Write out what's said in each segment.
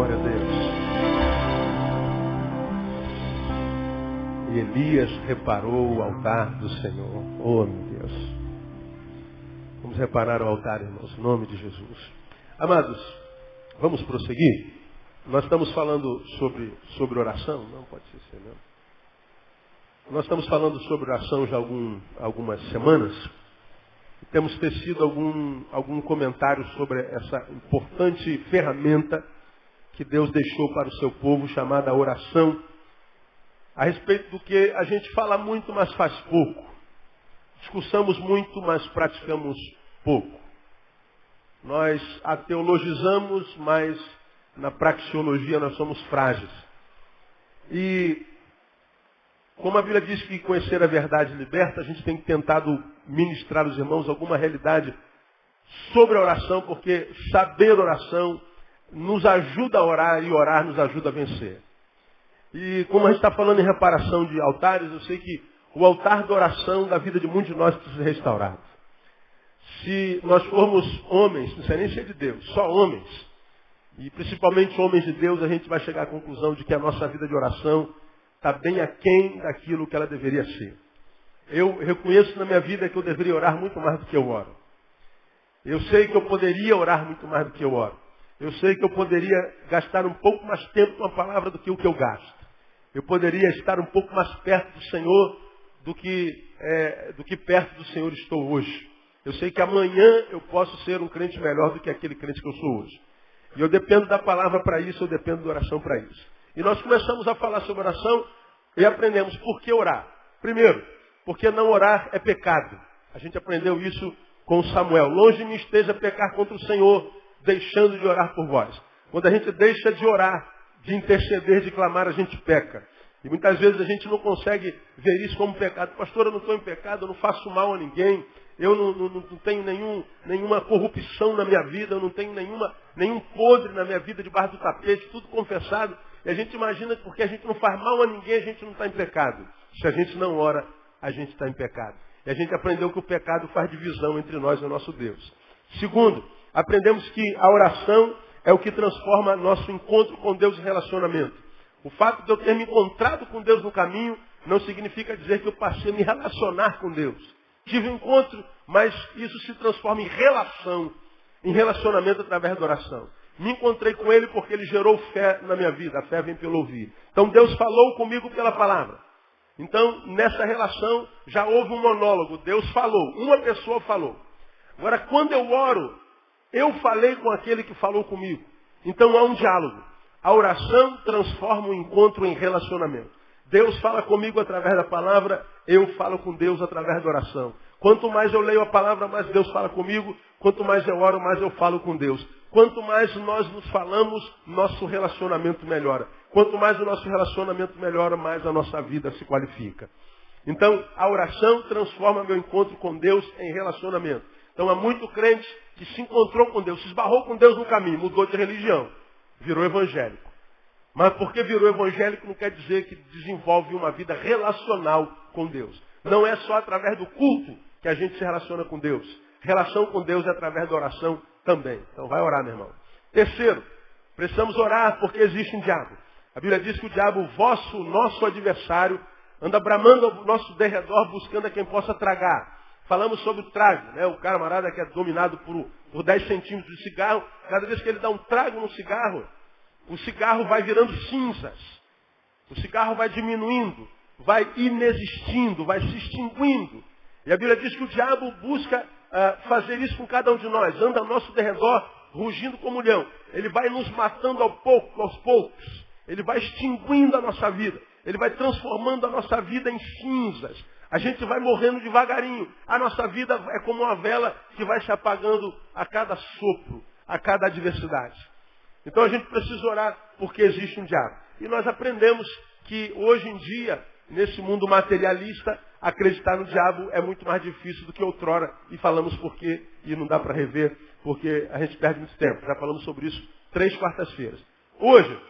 Glória a Deus. E Elias reparou o altar do Senhor. Oh, meu Deus. Vamos reparar o altar, irmãos, em nome de Jesus. Amados, vamos prosseguir? Nós estamos falando sobre oração? Não, pode ser, não. Nós estamos falando sobre oração já há algumas semanas. Temos tecido algum comentário sobre essa importante ferramenta que Deus deixou para o seu povo, chamada oração, a respeito do que a gente fala muito, mas faz pouco. Discussamos muito, mas praticamos pouco. Nós ateologizamos, mas na praxeologia nós somos frágeis. E como a Bíblia diz que conhecer a verdade liberta, a gente tem tentado ministrar aos irmãos alguma realidade sobre a oração, porque saber oração nos ajuda a orar e orar nos ajuda a vencer. E como a gente está falando em reparação de altares, eu sei que o altar da oração da vida de muitos de nós precisa ser restaurado. Se nós formos homens, não precisa nem ser de Deus, só homens, e principalmente homens de Deus, a gente vai chegar à conclusão de que a nossa vida de oração está bem aquém daquilo que ela deveria ser. Eu reconheço na minha vida que eu deveria orar muito mais do que eu oro. Eu sei que eu poderia orar muito mais do que eu oro. Eu sei que eu poderia gastar um pouco mais tempo com a palavra do que o que eu gasto. Eu poderia estar um pouco mais perto do Senhor do que perto do Senhor estou hoje. Eu sei que amanhã eu posso ser um crente melhor do que aquele crente que eu sou hoje. E eu dependo da palavra para isso, eu dependo da oração para isso. E nós começamos a falar sobre oração e aprendemos por que orar. Primeiro, porque não orar é pecado. A gente aprendeu isso com Samuel. Longe de mim esteja pecar contra o Senhor, deixando de orar por vós. Quando a gente deixa de orar, de interceder, de clamar, a gente peca. E muitas vezes a gente não consegue ver isso como pecado. Pastor, eu não estou em pecado, eu não faço mal a ninguém. Eu não tenho nenhuma corrupção na minha vida, eu não tenho nenhum podre na minha vida debaixo do tapete, tudo confessado. E a gente imagina que porque a gente não faz mal a ninguém, a gente não está em pecado. Se a gente não ora, a gente está em pecado. E a gente aprendeu que o pecado faz divisão entre nós e o nosso Deus. Segundo, aprendemos que a oração é o que transforma nosso encontro com Deus em relacionamento. O fato de eu ter me encontrado com Deus no caminho não significa dizer que eu passei a me relacionar com Deus. Tive um encontro, mas isso se transforma em relação, em relacionamento através da oração. Me encontrei com Ele porque Ele gerou fé na minha vida. A fé vem pelo ouvir. Então Deus falou comigo pela palavra. Então, nessa relação, já houve um monólogo. Deus falou. Uma pessoa falou. Agora, quando eu oro, eu falei com aquele que falou comigo. Então, há um diálogo. A oração transforma o encontro em relacionamento. Deus fala comigo através da palavra, eu falo com Deus através da oração. Quanto mais eu leio a palavra, mais Deus fala comigo. Quanto mais eu oro, mais eu falo com Deus. Quanto mais nós nos falamos, nosso relacionamento melhora. Quanto mais o nosso relacionamento melhora, mais a nossa vida se qualifica. Então, a oração transforma meu encontro com Deus em relacionamento. Então, há muito crente que se encontrou com Deus, se esbarrou com Deus no caminho, mudou de religião, virou evangélico. Mas porque virou evangélico não quer dizer que desenvolve uma vida relacional com Deus. Não é só através do culto que a gente se relaciona com Deus. Relação com Deus é através da oração também. Então vai orar, meu irmão. Terceiro, precisamos orar porque existe um diabo. A Bíblia diz que o diabo, nosso adversário, anda bramando ao nosso derredor buscando a quem possa tragar. Falamos sobre o trago, né? O camarada que é dominado por 10 centímetros de cigarro, cada vez que ele dá um trago no cigarro, o cigarro vai virando cinzas. O cigarro vai diminuindo, vai inexistindo, vai se extinguindo. E a Bíblia diz que o diabo busca fazer isso com cada um de nós. Anda ao nosso derredor, rugindo como um leão. Ele vai nos matando aos poucos. Ele vai extinguindo a nossa vida. Ele vai transformando a nossa vida em cinzas. A gente vai morrendo devagarinho. A nossa vida é como uma vela que vai se apagando a cada sopro, a cada adversidade. Então a gente precisa orar porque existe um diabo. E nós aprendemos que hoje em dia, nesse mundo materialista, acreditar no diabo é muito mais difícil do que outrora. E falamos por quê, e não dá para rever, porque a gente perde muito tempo. Já falamos sobre isso 3 quartas-feiras. Hoje,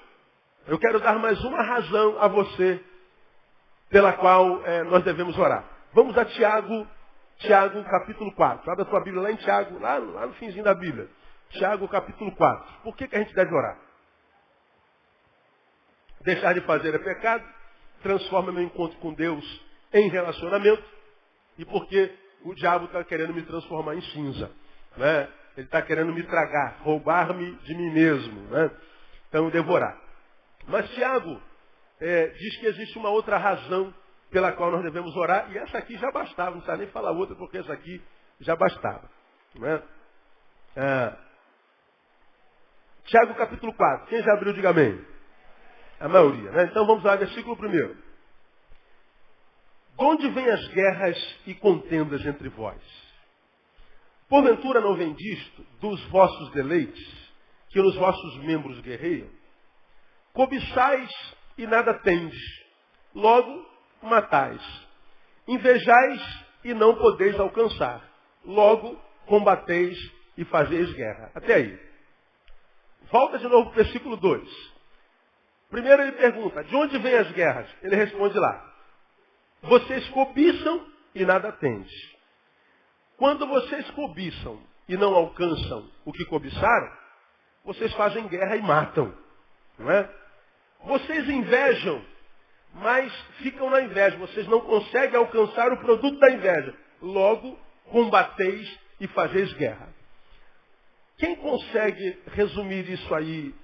eu quero dar mais uma razão a você pela qual nós devemos orar. Vamos a Tiago capítulo 4. Abre a tua Bíblia lá em Tiago, lá no finzinho da Bíblia. Tiago capítulo 4. Por que a gente deve orar? Deixar de fazer é pecado, transforma meu encontro com Deus em relacionamento, e porque o diabo está querendo me transformar em cinza. Né? Ele está querendo me tragar, roubar-me de mim mesmo. Né? Então, devorar. Mas Tiago diz que existe uma outra razão pela qual nós devemos orar, e essa aqui já bastava, não precisa nem falar outra, porque essa aqui já bastava. Né? Tiago capítulo 4, quem já abriu, diga amém. A maioria, né? Então vamos lá, versículo 1. De onde vêm as guerras e contendas entre vós? Porventura não vem disto dos vossos deleites, que nos vossos membros guerreiam? Cobiçais e nada tendes, logo matais. Invejais e não podeis alcançar, logo combateis e fazeis guerra. Até aí. Volta de novo para o versículo 2. Primeiro ele pergunta, de onde vêm as guerras? Ele responde lá, vocês cobiçam e nada tendes. Quando vocês cobiçam e não alcançam o que cobiçaram, vocês fazem guerra e matam. Não é? Vocês invejam, mas ficam na inveja. Vocês não conseguem alcançar o produto da inveja. Logo, combateis e fazeis guerra. Quem consegue resumir isso aí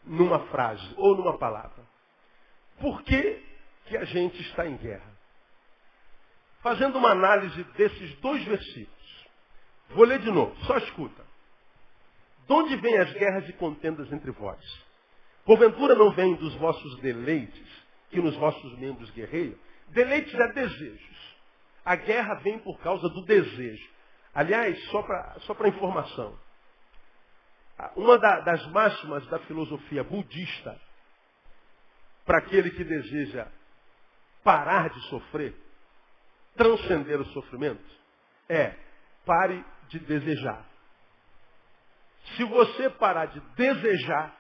numa frase ou numa palavra? Por que a gente está em guerra? Fazendo uma análise desses 2 versículos. Vou ler de novo, só escuta. De onde vêm as guerras e contendas entre vós? Porventura não vêm dos vossos deleites, que nos vossos membros guerreiam? Deleites é desejos. A guerra vem por causa do desejo. Aliás, só para informação. Uma das máximas da filosofia budista, para aquele que deseja parar de sofrer, transcender o sofrimento, é pare de desejar. Se você parar de desejar,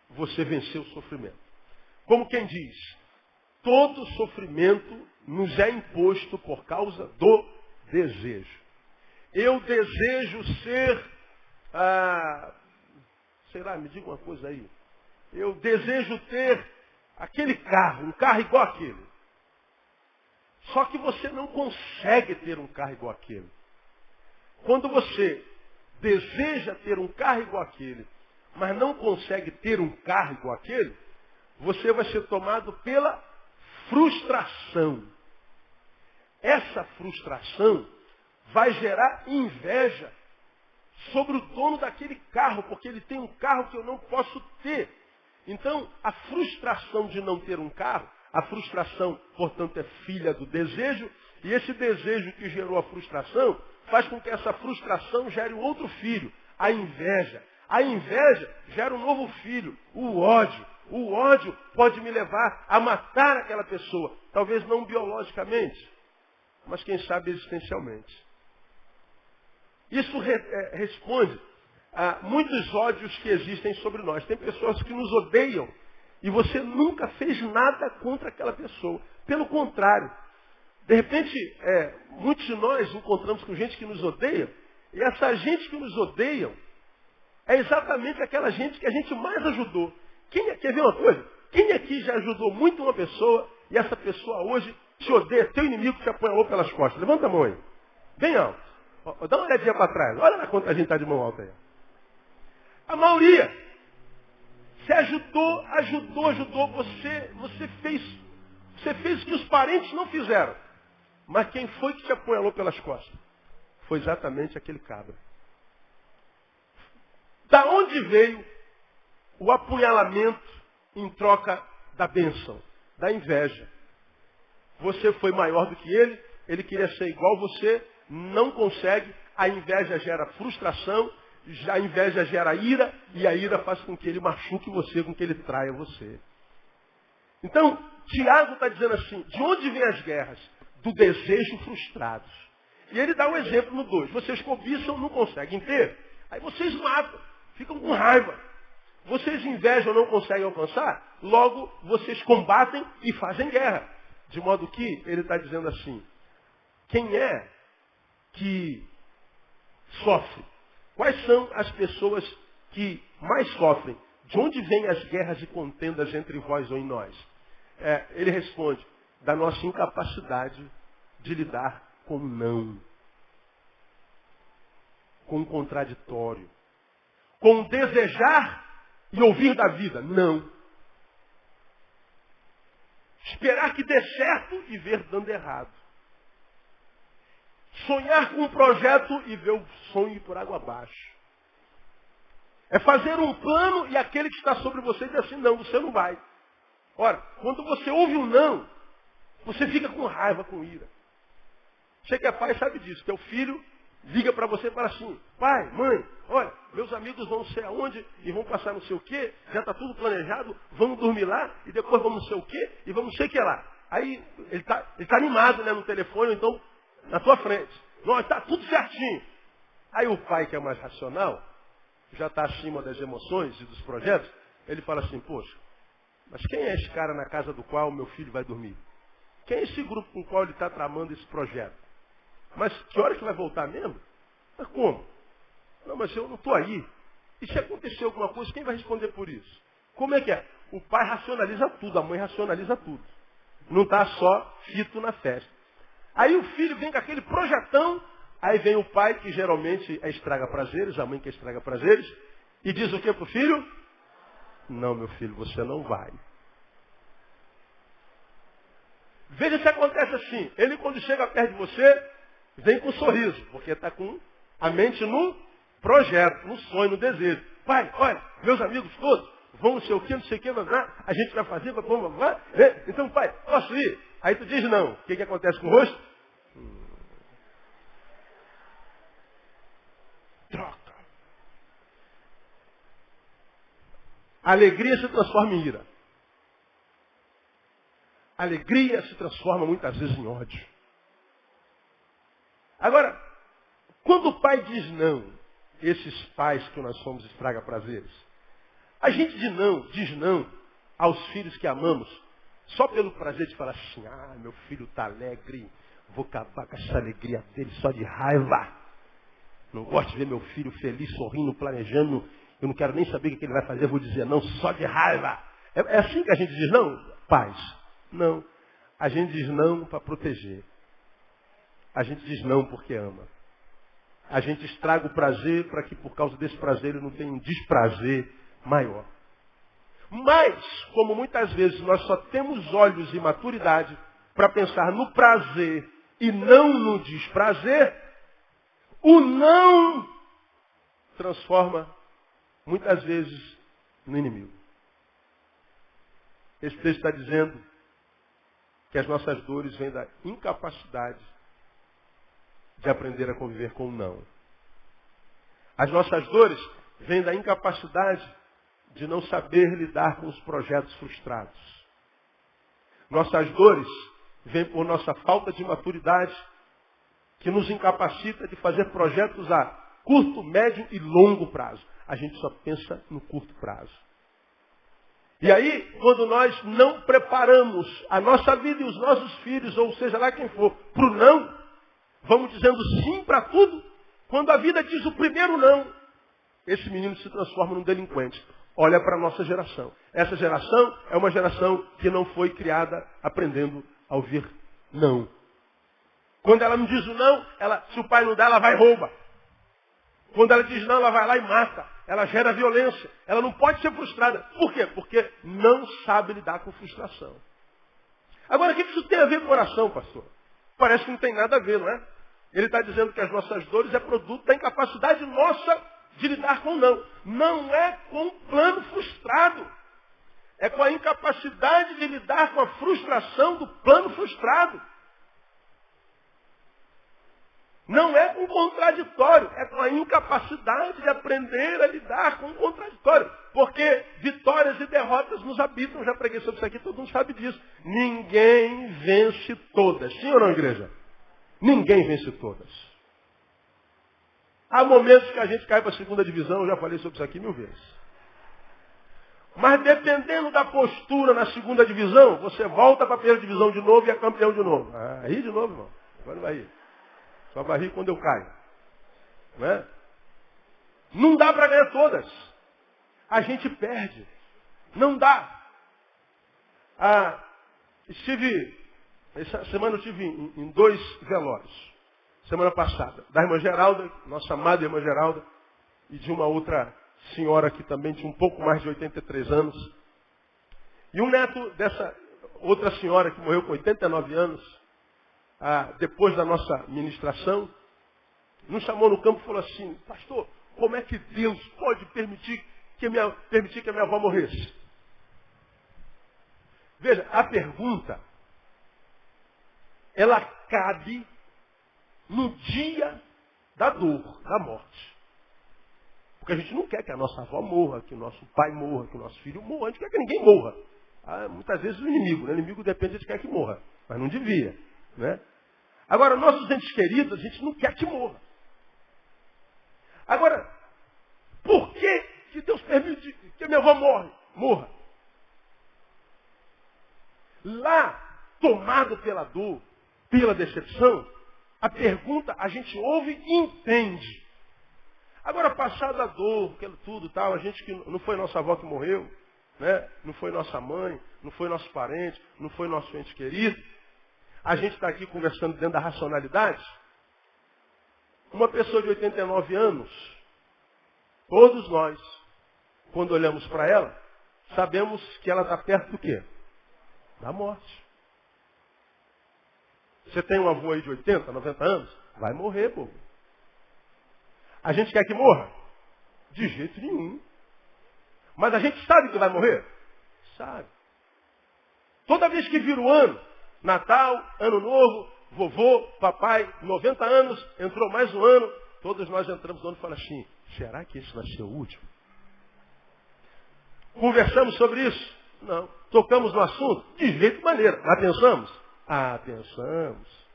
você venceu o sofrimento. Como quem diz, todo sofrimento nos é imposto por causa do desejo. Eu desejo ser, sei lá, me diga uma coisa aí. Eu desejo ter aquele carro, um carro igual aquele. Só que você não consegue ter um carro igual aquele. Quando você deseja ter um carro igual aquele, mas não consegue ter um carro igual aquele, você vai ser tomado pela frustração. Essa frustração vai gerar inveja sobre o dono daquele carro, porque ele tem um carro que eu não posso ter. Então, a frustração de não ter um carro, a frustração, portanto, é filha do desejo, e esse desejo que gerou a frustração faz com que essa frustração gere um outro filho, a inveja. A inveja gera um novo filho, o ódio. O ódio pode me levar a matar aquela pessoa, talvez não biologicamente, mas quem sabe existencialmente. Isso responde a muitos ódios que existem sobre nós. Tem pessoas que nos odeiam e você nunca fez nada contra aquela pessoa. Pelo contrário, de repente, muitos de nós encontramos com gente que nos odeia, e essa gente que nos odeia é exatamente aquela gente que a gente mais ajudou. Quer ver uma coisa? Quem aqui já ajudou muito uma pessoa e essa pessoa hoje te odeia, teu inimigo te apunhalou pelas costas? Levanta a mão aí. Bem alto. Dá uma olhadinha para trás. Olha na conta a gente está de mão alta aí. A maioria. Você ajudou. Você fez o que os parentes não fizeram. Mas quem foi que te apunhalou pelas costas? Foi exatamente aquele cabra. Da onde veio o apunhalamento em troca da bênção? Da inveja. Você foi maior do que ele queria ser igual a você, não consegue, a inveja gera frustração, a inveja gera ira, e a ira faz com que ele machuque você, com que ele traia você. Então, Tiago está dizendo assim, de onde vêm as guerras? Do desejo frustrado. E ele dá um exemplo no 2. Vocês cobiçam, não conseguem ter, aí vocês matam, ficam com raiva. Vocês invejam, não conseguem alcançar, logo vocês combatem e fazem guerra. De modo que ele está dizendo assim, quem é que sofre? Quais são as pessoas que mais sofrem? de onde vêm as guerras e contendas entre vós ou em nós? Ele responde, da nossa incapacidade de lidar com o não, com o contraditório, com o desejar e ouvir da vida. Não. Esperar que dê certo e ver dando errado. Sonhar com um projeto e ver o sonho por água abaixo. É fazer um plano e aquele que está sobre você diz assim, não, você não vai. Ora, quando você ouve um não, você fica com raiva, com ira. Você que é pai sabe disso. Teu filho liga para você e fala assim, pai, mãe, olha, meus amigos vão não sei aonde e vão passar não sei o quê, já está tudo planejado, vamos dormir lá e depois vamos não sei o quê e vamos não sei o que lá. Aí ele tá animado, né, no telefone, então na tua frente. Não, está tudo certinho. Aí o pai que é mais racional, já está acima das emoções e dos projetos, ele fala assim, poxa, mas quem é esse cara na casa do qual meu filho vai dormir? Quem é esse grupo com o qual ele está tramando esse projeto? Mas que hora que vai voltar mesmo? Mas como? Não, mas eu não estou aí. E se acontecer alguma coisa, quem vai responder por isso? Como é que é? O pai racionaliza tudo, a mãe racionaliza tudo. Não está só fito na festa. Aí o filho vem com aquele projetão, aí vem o pai, que geralmente estraga prazeres, a mãe que estraga prazeres, e diz o que para o filho? Não, meu filho, você não vai. Veja se acontece assim. Ele, quando chega perto de você, vem com um sorriso, porque está com a mente no projeto, no sonho, no desejo. Pai, olha, meus amigos todos, vão não sei o que, a gente vai fazer, vamos, então pai, posso ir? Aí tu diz não. O que acontece com o rosto? Troca. A alegria se transforma em ira. A alegria se transforma muitas vezes em ódio. Agora, quando o pai diz não, esses pais que nós somos estraga prazeres, a gente diz não aos filhos que amamos, só pelo prazer de falar assim, meu filho está alegre, vou acabar com essa alegria dele só de raiva. Não gosto de ver meu filho feliz, sorrindo, planejando, eu não quero nem saber o que ele vai fazer, vou dizer não, só de raiva. É assim que a gente diz não? Pais, não. A gente diz não para proteger. A gente diz não porque ama. A gente estraga o prazer para que por causa desse prazer ele não tenha um desprazer maior. Mas, como muitas vezes nós só temos olhos e maturidade para pensar no prazer e não no desprazer, o não transforma muitas vezes no inimigo. Esse texto está dizendo que as nossas dores vêm da incapacidade de aprender a conviver com o não. As nossas dores vêm da incapacidade de não saber lidar com os projetos frustrados. Nossas dores vêm por nossa falta de maturidade, que nos incapacita de fazer projetos a curto, médio e longo prazo. A gente só pensa no curto prazo. E aí, quando nós não preparamos a nossa vida e os nossos filhos, ou seja lá quem for, para o não, vamos dizendo sim para tudo, quando a vida diz o primeiro não, esse menino se transforma num delinquente. Olha para a nossa geração. Essa geração é uma geração que não foi criada aprendendo a ouvir não. Quando ela não diz o não, se o pai não dá, ela vai e rouba. Quando ela diz não, ela vai lá e mata. Ela gera violência. Ela não pode ser frustrada. Por quê? Porque não sabe lidar com frustração. Agora, o que isso tem a ver com oração, pastor? Parece que não tem nada a ver, não é? Ele está dizendo que as nossas dores é produto da incapacidade nossa de lidar com o não. Não é com o plano frustrado. É com a incapacidade de lidar com a frustração do plano frustrado. Não é com o contraditório, é com a incapacidade de aprender a lidar com o contraditório. Porque vitórias e derrotas nos habitam. Já preguei sobre isso aqui, todo mundo sabe disso. Ninguém vence todas. Sim ou não, igreja? Ninguém vence todas. Há momentos que a gente cai para a segunda divisão, eu já falei sobre isso aqui 1000 vezes. Mas dependendo da postura na segunda divisão, você volta para a primeira divisão de novo e é campeão de novo. Ri de novo, irmão. Agora vai rir. Só vai rir quando eu caio. Não é? Não dá para ganhar todas. a gente perde. Não dá. Essa semana eu estive em 2 velórios. Semana passada. Da irmã Geralda, nossa amada irmã Geralda, e de uma outra senhora que também tinha um pouco mais de 83 anos. E um neto dessa outra senhora que morreu com 89 anos, depois da nossa ministração, nos chamou no campo e falou assim: pastor, como é que Deus pode permitir que a minha avó morresse? Veja, a pergunta, ela cabe no dia da dor, da morte. Porque a gente não quer que a nossa avó morra, que o nosso pai morra, que o nosso filho morra. A gente quer que ninguém morra. Muitas vezes o inimigo. O inimigo depende de quem quer que morra. Mas não devia. Né? Agora, nossos entes queridos, a gente não quer que morra. Agora, por que Deus permite que a minha avó morra? Lá, tomado pela dor, pela decepção, a pergunta a gente ouve e entende. Agora, passada a dor, aquilo tudo tal, a gente que não foi nossa avó que morreu, né? Não foi nossa mãe, não foi nosso parente, não foi nosso ente querido. A gente está aqui conversando dentro da racionalidade. Uma pessoa de 89 anos, todos nós, quando olhamos para ela, sabemos que ela está perto do quê? Da morte. Você tem um avô aí de 80, 90 anos? Vai morrer, povo. A gente quer que morra? De jeito nenhum. Mas a gente sabe que vai morrer? Sabe. Toda vez que vira o ano, Natal, Ano Novo, vovô, papai, 90 anos, entrou mais um ano, todos nós entramos no ano e falamos assim: será que esse vai ser o último? Conversamos sobre isso? Não. Tocamos no assunto? De jeito maneira. Mas pensamos? Pensamos.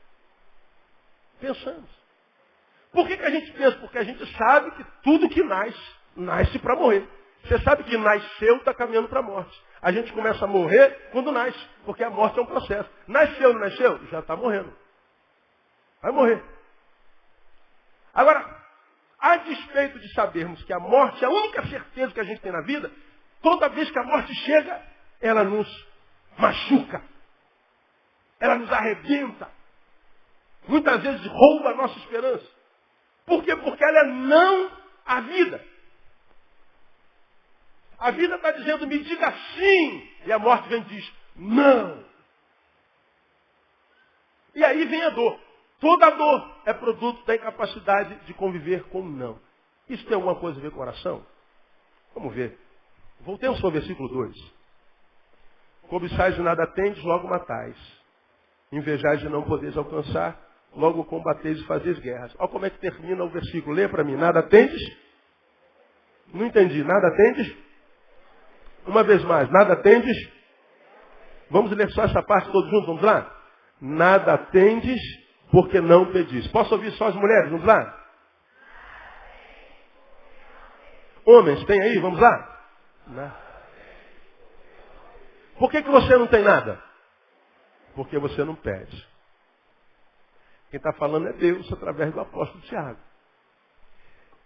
Pensamos. Por que a gente pensa? Porque a gente sabe que tudo que nasce para morrer. Você sabe que nasceu, está caminhando para a morte. A gente começa a morrer quando nasce, porque a morte é um processo. Nasceu, não nasceu? Já está morrendo. Vai morrer. Agora, a despeito de sabermos que a morte é a única certeza que a gente tem na vida, toda vez que a morte chega, ela nos machuca. Ela nos arrebenta. Muitas vezes rouba a nossa esperança. Por quê? Porque ela é não a vida. A vida está dizendo, me diga sim. E a morte vem e diz, não. E aí vem a dor. Toda dor é produto da incapacidade de conviver com o não. Isso tem alguma coisa a ver com oração? Vamos ver. Voltemos para o versículo 2. Cobiçais e nada tendes, logo matais. Invejais e não podeis alcançar, logo combateis e fazeis guerras. Olha como é que termina o versículo. Lê para mim. Nada tendes? Não entendi. Nada tendes? Uma vez mais. Nada tendes? Vamos ler só essa parte todos juntos. Vamos lá? Nada tendes porque não pedis. Posso ouvir só as mulheres? Vamos lá? Homens, tem aí? Vamos lá? Não. Por que você não tem nada? Porque você não pede. Quem está falando é Deus através do apóstolo Tiago.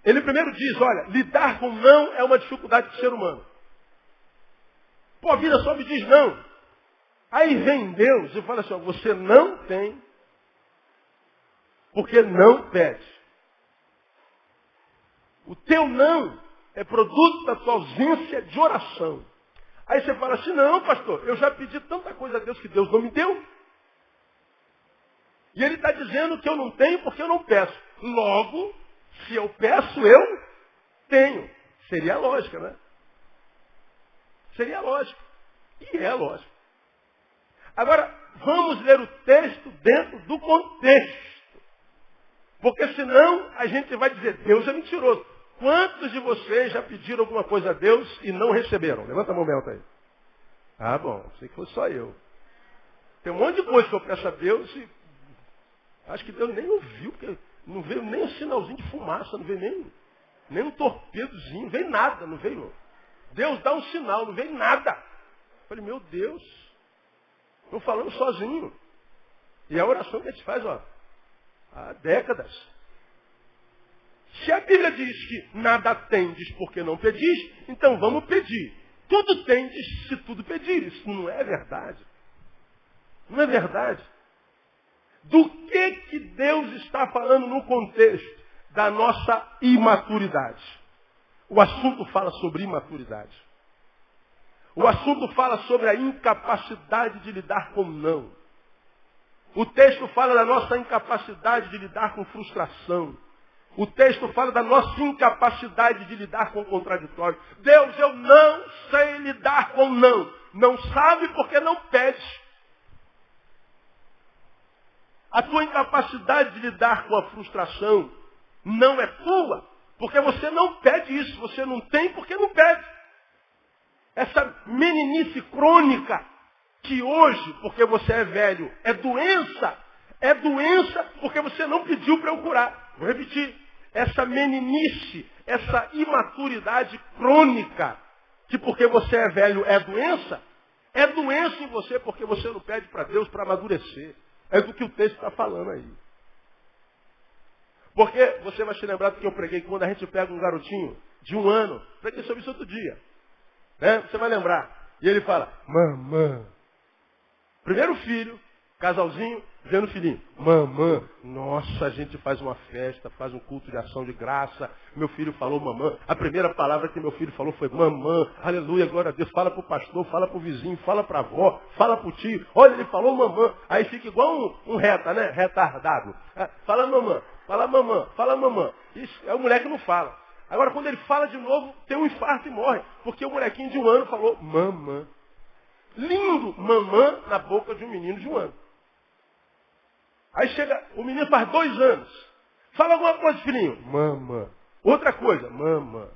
Ele primeiro diz, olha, lidar com não é uma dificuldade do ser humano. Pô, a vida só me diz não. Aí vem Deus e fala assim, ó, você não tem, porque não pede. O teu não é produto da tua ausência de oração. Aí você fala assim, não, pastor, eu já pedi tanta coisa a Deus que Deus não me deu. E ele está dizendo que eu não tenho porque eu não peço. Logo, se eu peço, eu tenho. Seria lógica, né? Seria lógico. E é lógico. Agora, vamos ler o texto dentro do contexto. Porque senão a gente vai dizer, Deus é mentiroso. Quantos de vocês já pediram alguma coisa a Deus e não receberam? Levanta a mão alta aí. Ah, bom, sei que foi só eu. Tem um monte de coisa que eu peço a Deus e acho que Deus nem ouviu, porque não veio nem um sinalzinho de fumaça, não veio nem um torpedozinho, não veio nada, não veio. Deus dá um sinal, não veio nada. Eu falei, meu Deus, estou falando sozinho. E a oração que a gente faz, ó, há décadas. Se a Bíblia diz que nada tendes porque não pedis, então vamos pedir. Tudo tendes se tudo pedir. Isso não é verdade. Não é verdade. Do que Deus está falando no contexto da nossa imaturidade? O assunto fala sobre imaturidade. O assunto fala sobre a incapacidade de lidar com não. O texto fala da nossa incapacidade de lidar com frustração. O texto fala da nossa incapacidade de lidar com o contraditório. Deus, eu não sei lidar com não. Não sabe porque não pede. A tua incapacidade de lidar com a frustração não é tua, porque você não pede isso. Você não tem porque não pede. Essa meninice crônica, que hoje, porque você é velho, é doença porque você não pediu para eu curar. Vou repetir. Essa meninice, essa imaturidade crônica, que porque você é velho é doença em você porque você não pede para Deus para amadurecer. É do que o texto está falando aí. Porque você vai se lembrar do que eu preguei, que quando a gente pega um garotinho de 1 ano, preguei sobre isso outro dia. Né? Você vai lembrar. E ele fala, mamã. Primeiro filho, casalzinho, vendo o filhinho. Mamã. Nossa, a gente faz uma festa, faz um culto de ação de graça. Meu filho falou mamã. A primeira palavra que meu filho falou foi mamã. Aleluia, glória a Deus. Fala para o pastor, fala para o vizinho, fala para a avó, fala para o tio. Olha, ele falou mamã. Aí fica igual um reta, né? Retardado. Fala mamã, fala mamã, fala mamã. Isso, é o moleque que não fala. Agora, quando ele fala de novo, tem um infarto e morre. Porque o molequinho de 1 ano falou mamã. Lindo, mamã na boca de um menino de 1 ano. Aí chega, o menino faz 2 anos. Fala alguma coisa, filhinho. Mamã. Outra coisa, mamã.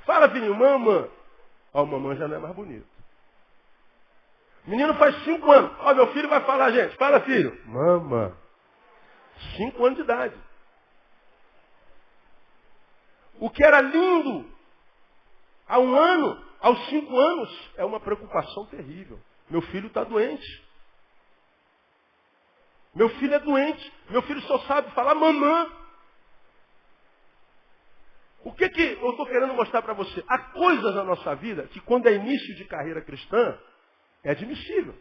Fala, filhinho, mamã. Ó, o mamã já não é mais bonito. O menino faz 5 anos. Ó, meu filho vai falar, gente. Fala, filho. Mamã. 5 anos de idade. O que era lindo há 1 ano, aos 5 anos, é uma preocupação terrível. Meu filho está doente. Meu filho é doente. Meu filho só sabe falar mamã. O que eu estou querendo mostrar para você? Há coisas na nossa vida que quando é início de carreira cristã, é admissível.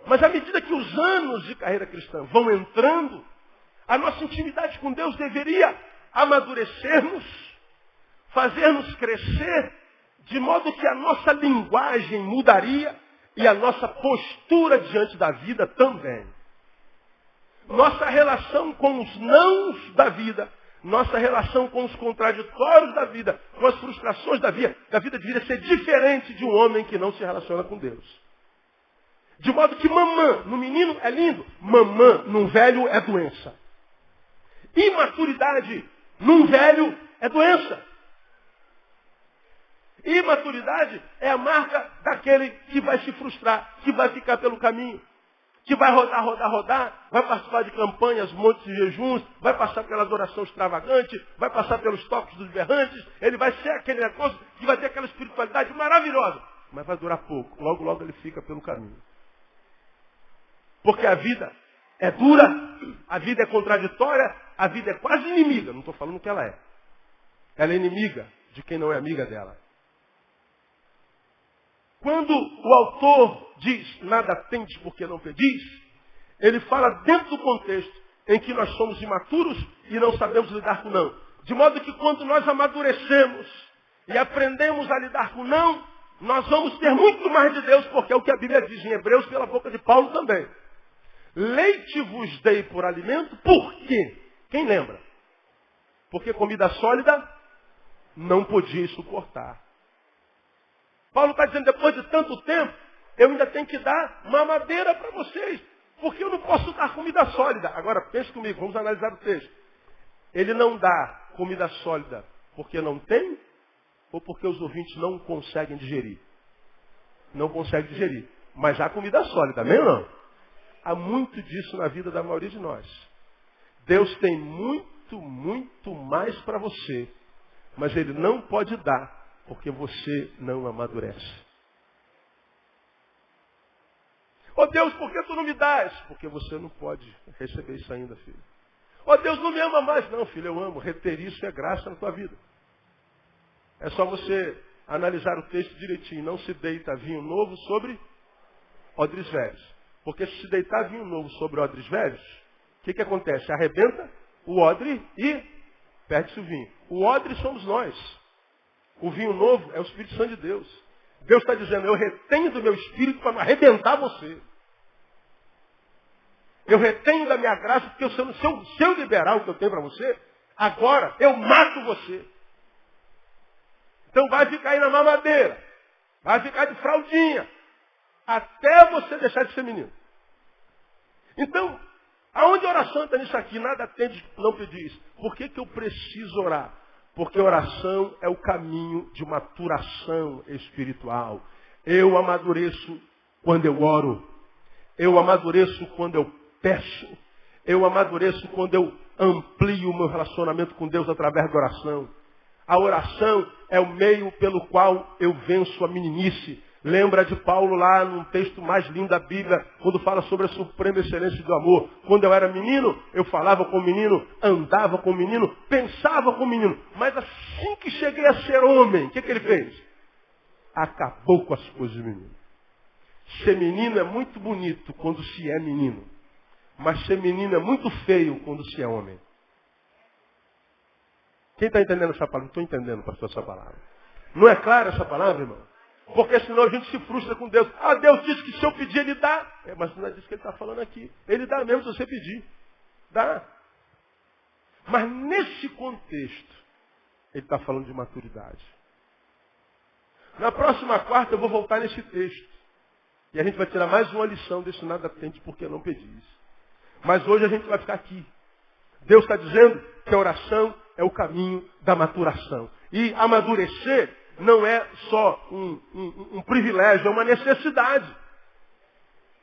Mas à medida que os anos de carreira cristã vão entrando, a nossa intimidade com Deus deveria amadurecermos, fazer-nos crescer, de modo que a nossa linguagem mudaria e a nossa postura diante da vida também. Nossa relação com os nãos da vida, nossa relação com os contraditórios da vida, com as frustrações da vida deveria ser diferente de um homem que não se relaciona com Deus. De modo que mamã no menino é lindo, mamã num velho é doença. Imaturidade num velho é doença. Imaturidade é a marca daquele que vai se frustrar, que vai ficar pelo caminho, que vai rodar, vai participar de campanhas, montes de jejuns, vai passar pela adoração extravagante, vai passar pelos toques dos berrantes, ele vai ser aquele negócio que vai ter aquela espiritualidade maravilhosa, mas vai durar pouco, logo ele fica pelo caminho. Porque a vida é dura, a vida é contraditória, a vida é quase inimiga, não estou falando que ela é. Ela é inimiga de quem não é amiga dela. Quando o autor diz, nada tendes porque não pedis, ele fala dentro do contexto em que nós somos imaturos e não sabemos lidar com não. De modo que quando nós amadurecemos e aprendemos a lidar com não, nós vamos ter muito mais de Deus, porque é o que a Bíblia diz em Hebreus pela boca de Paulo também. Leite vos dei por alimento, por quê? Quem lembra? Porque comida sólida não podia suportar. Paulo está dizendo, depois de tanto tempo, eu ainda tenho que dar mamadeira para vocês. Porque eu não posso dar comida sólida. Agora, pense comigo, vamos analisar o texto. Ele não dá comida sólida porque não tem ou porque os ouvintes não conseguem digerir? Não conseguem digerir. Mas há comida sólida, amém ou não? Há muito disso na vida da maioria de nós. Deus tem muito mais para você. Mas Ele não pode dar porque você não amadurece. Ô Deus, por que tu não me dás? Porque você não pode receber isso ainda, filho. Ó, Deus não me ama mais. Não, filho, eu amo. Reter isso é graça na tua vida. É só você analisar o texto direitinho. Não se deita vinho novo sobre odres velhos. Porque se deitar vinho novo sobre odres velhos, o que acontece? Arrebenta o odre e perde-se o vinho. O odre somos nós. O vinho novo é o Espírito Santo de Deus. Deus está dizendo, eu retenho do meu Espírito para não arrebentar você. Eu retenho da minha graça, porque se eu liberar o que eu tenho para você, agora eu mato você. Então vai ficar aí na mamadeira. Vai ficar de fraldinha. Até você deixar de ser menino. Então, aonde a oração está nisso aqui? Nada tem de não pedir isso. Por que eu preciso orar? Porque oração é o caminho de maturação espiritual. Eu amadureço quando eu oro. Eu amadureço quando eu peço. Eu amadureço quando eu amplio o meu relacionamento com Deus através da oração. A oração é o meio pelo qual eu venço a meninice. Lembra de Paulo lá num texto mais lindo da Bíblia, quando fala sobre a suprema excelência do amor. Quando eu era menino, eu falava com o menino, andava com o menino, pensava com o menino. Mas assim que cheguei a ser homem, o que ele fez? Acabou com as coisas do menino. Ser menino é muito bonito quando se é menino. Mas ser menino é muito feio quando se é homem. Quem está entendendo essa palavra? Não estou entendendo, pastor, essa palavra. Não é clara essa palavra, irmão? Porque senão a gente se frustra com Deus. Ah, Deus disse que se eu pedir, Ele dá. Mas não é disso que Ele está falando aqui. Ele dá mesmo se você pedir. Dá. Mas nesse contexto, Ele está falando de maturidade. Na próxima quarta eu vou voltar nesse texto. E a gente vai tirar mais uma lição desse nada tente porque não pedis. Mas hoje a gente vai ficar aqui. Deus está dizendo que a oração é o caminho da maturação. E amadurecer não é só um privilégio, é uma necessidade.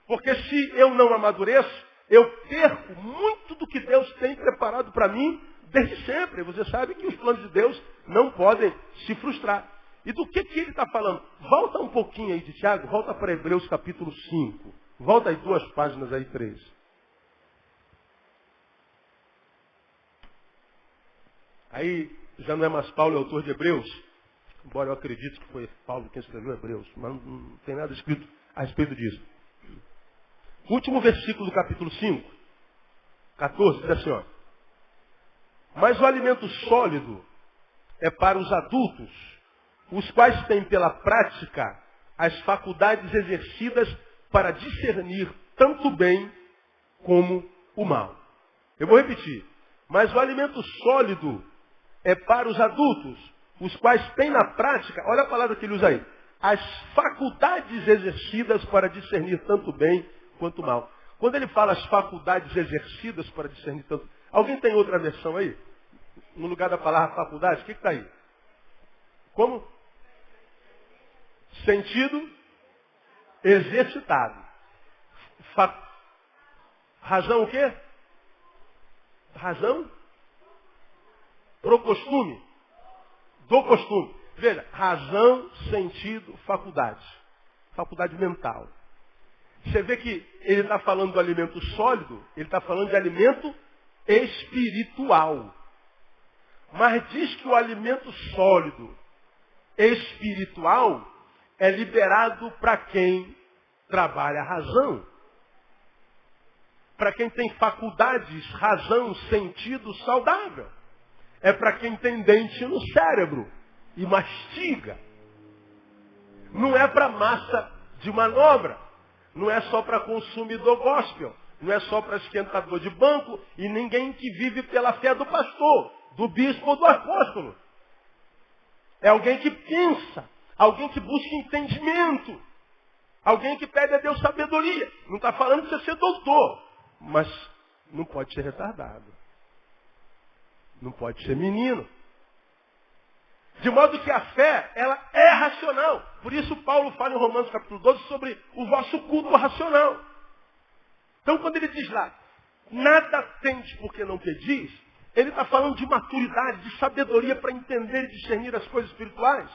Porque se eu não amadureço, eu perco muito do que Deus tem preparado para mim desde sempre. Você sabe que os planos de Deus não podem se frustrar. E do que ele está falando? Volta um pouquinho aí de Tiago, volta para Hebreus capítulo 5. Volta aí 2 páginas aí, 3. Aí já não é mais Paulo, é autor de Hebreus. Embora eu acredite que foi Paulo quem escreveu Hebreus, mas não tem nada escrito a respeito disso. O último versículo do capítulo 5, 14, diz assim, ó. Mas o alimento sólido é para os adultos, os quais têm pela prática as faculdades exercidas para discernir tanto o bem como o mal. Eu vou repetir. Mas o alimento sólido é para os adultos, os quais têm na prática, olha a palavra que ele usa aí, as faculdades exercidas para discernir tanto o bem quanto o mal. Quando ele fala as faculdades exercidas para discernir tanto... Alguém tem outra versão aí? No lugar da palavra faculdade, o que está aí? Como? Sentido exercitado. Razão o quê? Razão? Pro costume. Do costume. Veja, razão, sentido, faculdade. Faculdade mental. Você vê que ele está falando do alimento sólido, ele está falando de alimento espiritual. Mas diz que o alimento sólido, espiritual, é liberado para quem trabalha a razão. Para quem tem faculdades, razão, sentido saudável. É para quem tem dente no cérebro e mastiga. Não é para massa de manobra. Não é só para consumidor gospel. Não é só para esquentador de banco e ninguém que vive pela fé do pastor, do bispo ou do apóstolo. É alguém que pensa, alguém que busca entendimento, alguém que pede a Deus sabedoria. Não está falando de você ser doutor, mas não pode ser retardado. Não pode ser menino. De modo que a fé, ela é racional. Por isso Paulo fala em Romanos capítulo 12 sobre o vosso culto racional. Então quando ele diz lá, nada tendes porque não pedis, ele está falando de maturidade, de sabedoria para entender e discernir as coisas espirituais.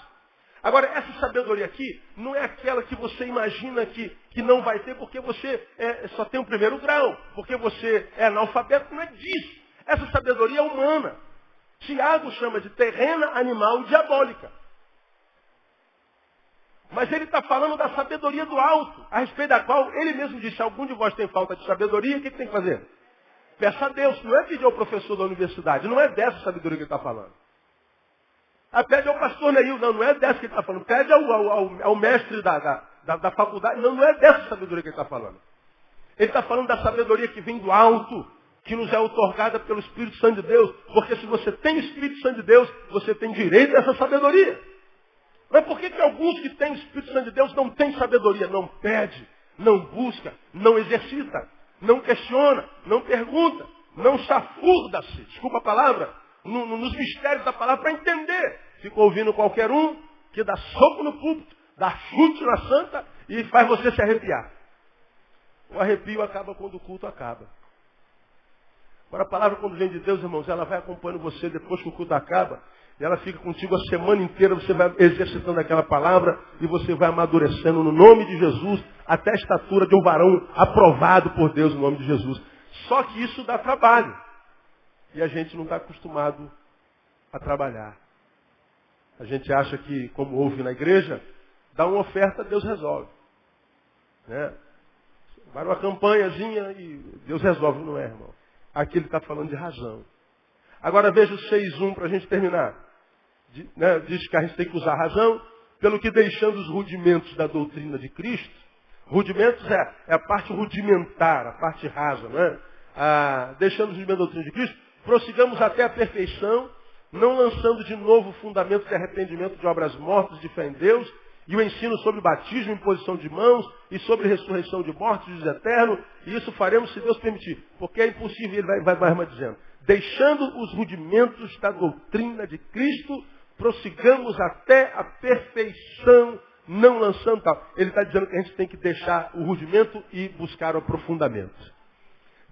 Agora, essa sabedoria aqui não é aquela que você imagina que não vai ter porque você só tem o primeiro grau, porque você é analfabeto, não é disso. Essa sabedoria é humana. Tiago chama de terrena, animal e diabólica. Mas ele está falando da sabedoria do alto, a respeito da qual ele mesmo disse, se algum de vós tem falta de sabedoria, o que tem que fazer? Peça a Deus, não é pedir ao professor da universidade, não é dessa sabedoria que ele está falando. Pede ao pastor Neil, não é dessa que ele está falando. Pede ao mestre da faculdade, não é dessa sabedoria que ele está falando. Ele está falando da sabedoria que vem do alto, que nos é outorgada pelo Espírito Santo de Deus. Porque se você tem o Espírito Santo de Deus, você tem direito a essa sabedoria. Mas por que alguns que têm o Espírito Santo de Deus não têm sabedoria? Não pede, não busca, não exercita, não questiona, não pergunta, não chafurda-se, desculpa a palavra, nos mistérios da palavra para entender. Fica ouvindo qualquer um que dá soco no púlpito, dá chute na santa e faz você se arrepiar. O arrepio acaba quando o culto acaba. Agora a palavra quando vem de Deus, irmãos, ela vai acompanhando você depois que o culto acaba. E ela fica contigo a semana inteira, você vai exercitando aquela palavra e você vai amadurecendo no nome de Jesus até a estatura de um varão aprovado por Deus no nome de Jesus. Só que isso dá trabalho. E a gente não está acostumado a trabalhar. A gente acha que, como ouve na igreja, dá uma oferta, Deus resolve. Né? Vai uma campanhazinha e Deus resolve, não é, irmão? Aqui ele está falando de razão. Agora veja o 6.1 para a gente terminar. Diz que a gente tem que usar a razão, pelo que deixando os rudimentos da doutrina de Cristo. Rudimentos é a parte rudimentar, a parte rasa, né? Deixando os rudimentos da doutrina de Cristo, prossigamos até a perfeição, não lançando de novo fundamentos de arrependimento de obras mortas, de fé em Deus, e o ensino sobre batismo, imposição de mãos, e sobre ressurreição de mortos, diz eterno, e isso faremos se Deus permitir. Porque é impossível, ele vai mais dizendo. Deixando os rudimentos da doutrina de Cristo, prossigamos até a perfeição, não lançando tal. Ele está dizendo que a gente tem que deixar o rudimento e buscar o aprofundamento.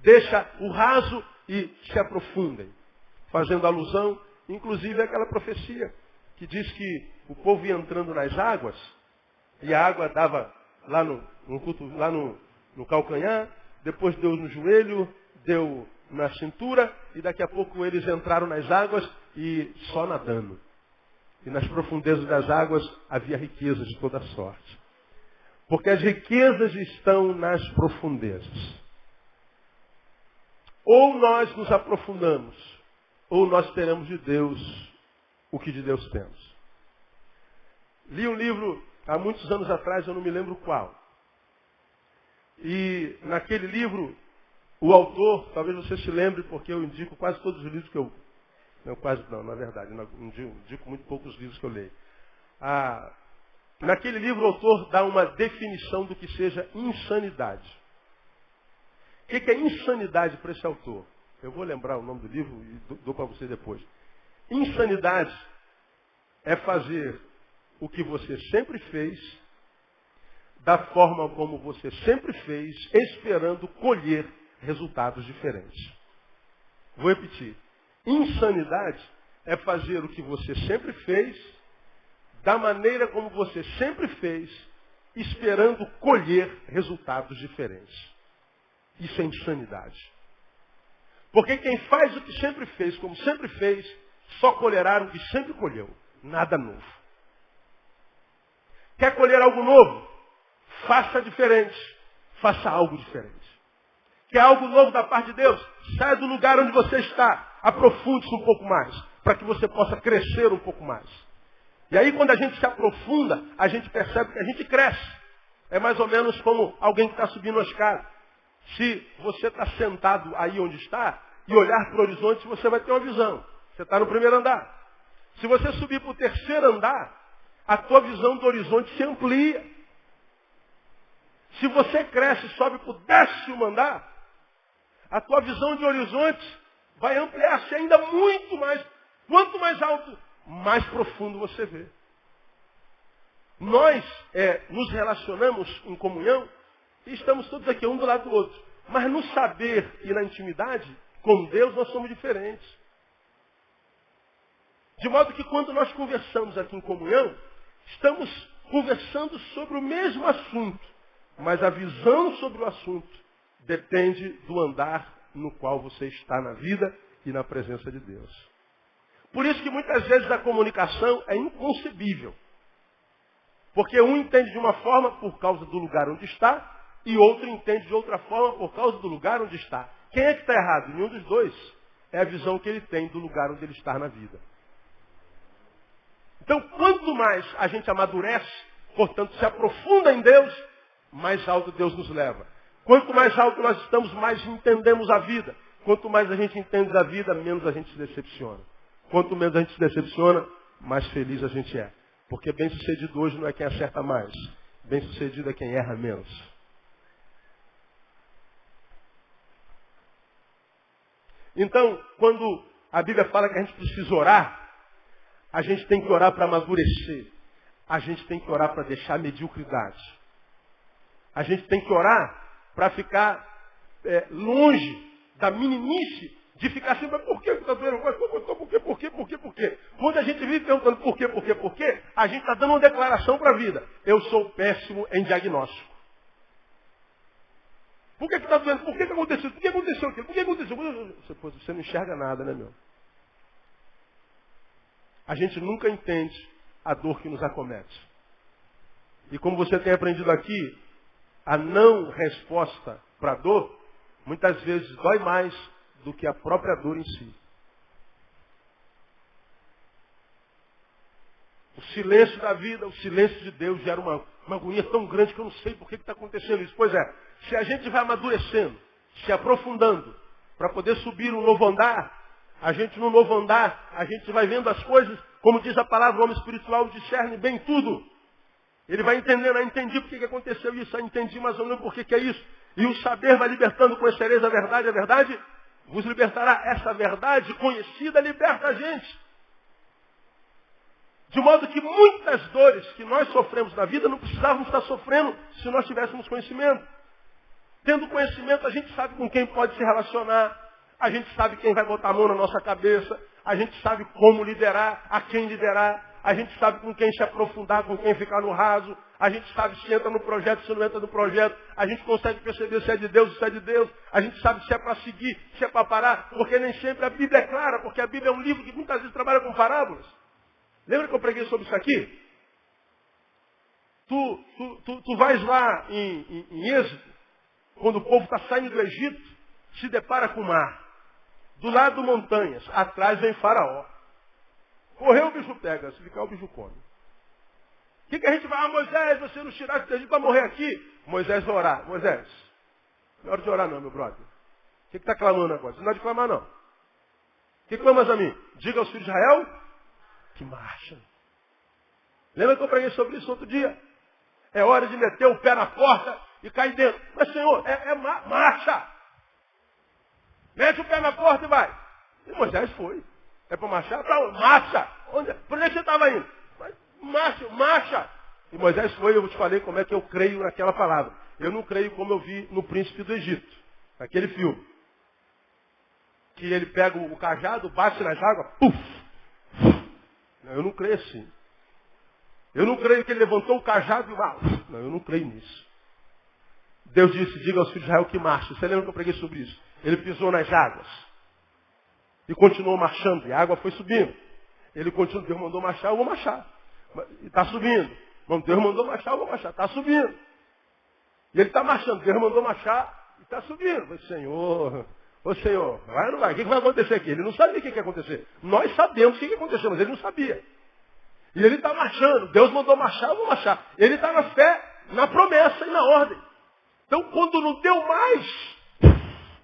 Deixa o raso e se aprofundem. Fazendo alusão, inclusive, àquela profecia que diz que o povo ia entrando nas águas e a água dava lá no calcanhar, depois deu no joelho, deu na cintura e daqui a pouco eles entraram nas águas e só nadando. E nas profundezas das águas havia riquezas de toda sorte. Porque as riquezas estão nas profundezas. Ou nós nos aprofundamos, ou nós teremos de Deus o que de Deus temos. Li um livro há muitos anos atrás, eu não me lembro qual. E naquele livro, o autor, talvez você se lembre, porque eu indico quase todos os livros que eu... na verdade, indico muito poucos livros que eu leio. Naquele livro, o autor dá uma definição do que seja insanidade. O que é insanidade para esse autor? Eu vou lembrar o nome do livro e dou para você depois. Insanidade é fazer o que você sempre fez, da forma como você sempre fez, esperando colher resultados diferentes. Vou repetir. Insanidade é fazer o que você sempre fez, da maneira como você sempre fez, esperando colher resultados diferentes. Isso é insanidade. Porque quem faz o que sempre fez, como sempre fez, só colherá o que sempre colheu. Nada novo. Quer colher algo novo? Faça diferente. Faça algo diferente. Quer algo novo da parte de Deus? Saia do lugar onde você está. Aprofunde-se um pouco mais. Para que você possa crescer um pouco mais. E aí quando a gente se aprofunda, a gente percebe que a gente cresce. É mais ou menos como alguém que está subindo uma escada. Se você está sentado aí onde está e olhar para o horizonte, você vai ter uma visão. Você está no primeiro andar. Se você subir para o terceiro andar, a tua visão do horizonte se amplia. Se você cresce e sobe para o 10º andar, a tua visão de horizonte vai ampliar-se ainda muito mais. Quanto mais alto, mais profundo você vê. Nós nos relacionamos em comunhão e estamos todos aqui, um do lado do outro. Mas no saber e na intimidade, com Deus, nós somos diferentes. De modo que quando nós conversamos aqui em comunhão, estamos conversando sobre o mesmo assunto. Mas a visão sobre o assunto depende do andar no qual você está na vida e na presença de Deus. Por isso que muitas vezes a comunicação é inconcebível. Porque um entende de uma forma por causa do lugar onde está, e outro entende de outra forma por causa do lugar onde está. Quem é que está errado? Nenhum dos dois. É a visão que ele tem do lugar onde ele está na vida. Então, quanto mais a gente amadurece, portanto, se aprofunda em Deus, mais alto Deus nos leva. Quanto mais alto nós estamos, mais entendemos a vida. Quanto mais a gente entende a vida, menos a gente se decepciona. Quanto menos a gente se decepciona, mais feliz a gente é. Porque bem-sucedido hoje não é quem acerta mais. Bem-sucedido é quem erra menos. Então, quando a Bíblia fala que a gente precisa orar, a gente tem que orar para amadurecer. A gente tem que orar para deixar a mediocridade. A gente tem que orar para ficar longe da meninice de ficar assim, mas por que está doendo? Por quê? Quando a gente vive perguntando por quê, a gente está dando uma declaração para a vida. Eu sou péssimo em diagnóstico. Por que está doendo? Por que aconteceu? Por que aconteceu aquilo? Por que aconteceu? Você não enxerga nada, né, meu? A gente nunca entende a dor que nos acomete. E como você tem aprendido aqui, a não resposta para a dor, muitas vezes dói mais do que a própria dor em si. O silêncio da vida, o silêncio de Deus gera uma agonia tão grande que eu não sei por que está acontecendo isso. Pois é, se a gente vai amadurecendo, se aprofundando, para poder subir um novo andar, a gente no novo andar, a gente vai vendo as coisas, como diz a palavra, o homem espiritual discerne bem tudo. Ele vai entendendo, entendi por que aconteceu isso, entendi mais ou menos por que é isso. E o saber vai libertando, conhecereis a verdade vos libertará. Essa verdade conhecida liberta a gente. De modo que muitas dores que nós sofremos na vida não precisávamos estar sofrendo se nós tivéssemos conhecimento. Tendo conhecimento, a gente sabe com quem pode se relacionar, a gente sabe quem vai botar a mão na nossa cabeça, a gente sabe como liderar, a quem liderar, a gente sabe com quem se aprofundar, com quem ficar no raso, a gente sabe se entra no projeto, se não entra no projeto, a gente consegue perceber se é de Deus, se é de Deus, a gente sabe se é para seguir, se é para parar, porque nem sempre a Bíblia é clara, porque a Bíblia é um livro que muitas vezes trabalha com parábolas. Lembra que eu preguei sobre isso aqui? Tu vais lá em Êxodo, quando o povo está saindo do Egito, se depara com o mar. Do lado montanhas, atrás vem Faraó. Correu o bicho pega, se ficar o bicho come. O que a gente vai? Moisés, você nos tiraste do Egito para morrer aqui. Moisés vai orar. Moisés, não é hora de orar não, meu brother. O que está clamando agora? Você não é de clamar não. O que clamas a mim? Diga aos filhos de Israel que marcha. Lembra que eu preguei sobre isso outro dia? É hora de meter o pé na porta e cair dentro. Mas, Senhor, marcha. Mete o pé na porta e vai. E Moisés foi. É para marchar? Para onde? Marcha. Por onde você estava indo? Marcha. E Moisés foi, eu te falei como é que eu creio naquela palavra. Eu não creio como eu vi no Príncipe do Egito. Naquele filme. Que ele pega o cajado, bate nas águas, puf. Não, eu não creio assim. Eu não creio que ele levantou o cajado e não, eu não creio nisso. Deus disse, diga aos filhos de Israel que marche. Você lembra que eu preguei sobre isso? Ele pisou nas águas. E continuou marchando. E a água foi subindo. Ele continuou, Deus mandou marchar, eu vou marchar. E está subindo. Deus mandou marchar, eu vou marchar. Está subindo. E ele está marchando. Deus mandou marchar e está subindo. Eu falei, Senhor, vai ou não vai? O que vai acontecer aqui? Ele não sabia o que ia acontecer. Nós sabemos o que ia acontecer, mas ele não sabia. E ele está marchando. Deus mandou marchar, eu vou marchar. Ele está na fé, na promessa e na ordem. Então, quando não deu mais,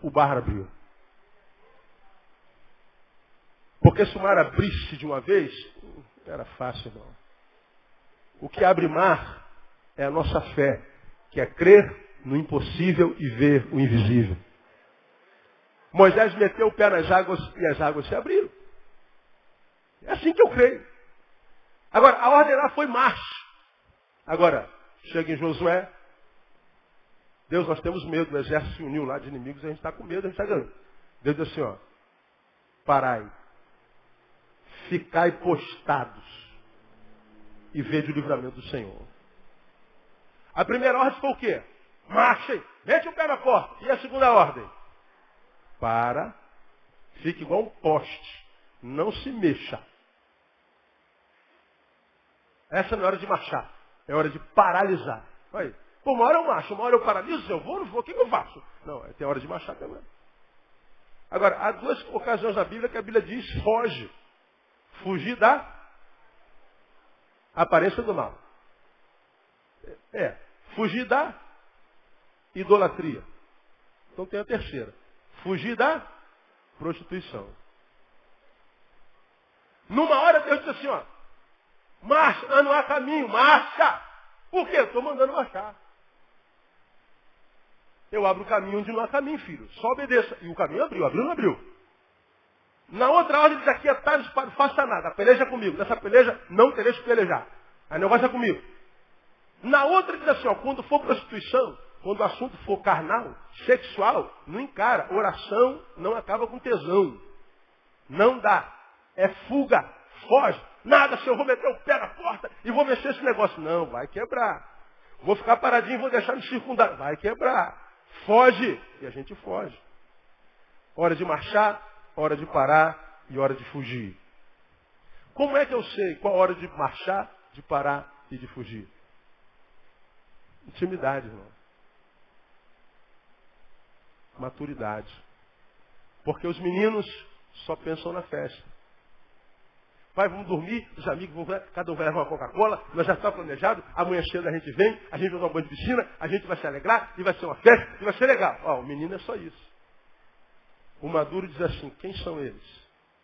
o mar abriu. Porque se o mar abrisse de uma vez, não era fácil não. O que abre mar é a nossa fé, que é crer no impossível e ver o invisível. Moisés meteu o pé nas águas e as águas se abriram. É assim que eu creio. Agora, a ordem lá foi marcha. Agora, chega em Josué. Deus, nós temos medo. O exército se uniu lá de inimigos. A gente está com medo, a gente está ganhando. Deus diz assim, parai. Ficai postados. E vede o livramento do Senhor. A primeira ordem foi o quê? Marchem. Mete o pé na porta. E a segunda ordem? Para. Fique igual um poste. Não se mexa. Essa não é hora de marchar. É hora de paralisar. Aí, pô, uma hora eu marcho, uma hora eu paraliso, eu vou, não vou, o que eu faço? Não, tem hora de marchar também. Agora, há duas ocasiões na Bíblia que a Bíblia diz, foge. Fugir da aparência do mal. Fugir da idolatria. Então tem a terceira. Fugir da prostituição. Numa hora Deus diz assim, ó, marcha, não há caminho, marcha. Por quê? Eu estou mandando marchar. Eu abro o caminho onde não há caminho, filho. Só obedeça. E o caminho abriu ou não abriu? Na outra hora ele diz aqui, atalhos, não faça nada, peleja comigo. Nessa peleja, não tereis que pelejar. Aí não vai comigo. Na outra ele diz assim, ó, quando for prostituição, quando o assunto for carnal, sexual, não encara. Oração não acaba com tesão. Não dá. É fuga, foge. Nada, se eu vou meter o pé na porta e vou mexer esse negócio. Não, vai quebrar. Vou ficar paradinho e vou deixar me circundar. Vai quebrar. Foge. E a gente foge. Hora de marchar, hora de parar e hora de fugir. Como é que eu sei qual a hora de marchar, de parar e de fugir? Intimidade, irmão. Maturidade. Porque os meninos só pensam na festa. Pai, vamos dormir, os amigos, cada um vai levar uma Coca-Cola, nós já está planejado, amanhã cedo a gente vem, a gente vai tomar banho de piscina, a gente vai se alegrar, e vai ser uma festa, e vai ser legal. Ó, o menino é só isso. O maduro diz assim, quem são eles?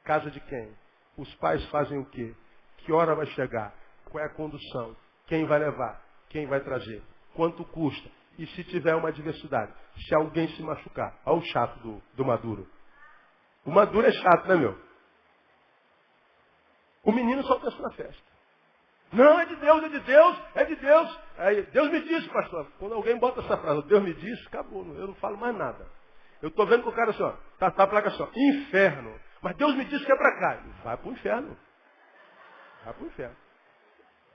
Casa de quem? Os pais fazem o quê? Que hora vai chegar? Qual é a condução? Quem vai levar? Quem vai trazer? Quanto custa? E se tiver uma adversidade? Se alguém se machucar? Olha o chato do maduro. O maduro é chato, né, meu? O menino só pensa na festa. Não, é de Deus, é de Deus, é de Deus. Aí, Deus me disse, pastor. Quando alguém bota essa frase, Deus me disse, acabou, eu não falo mais nada. Eu estou vendo que o cara assim, ó, tá a placa assim, ó, inferno. Mas Deus me disse que é para cá. Vai para o inferno. Vai para o inferno.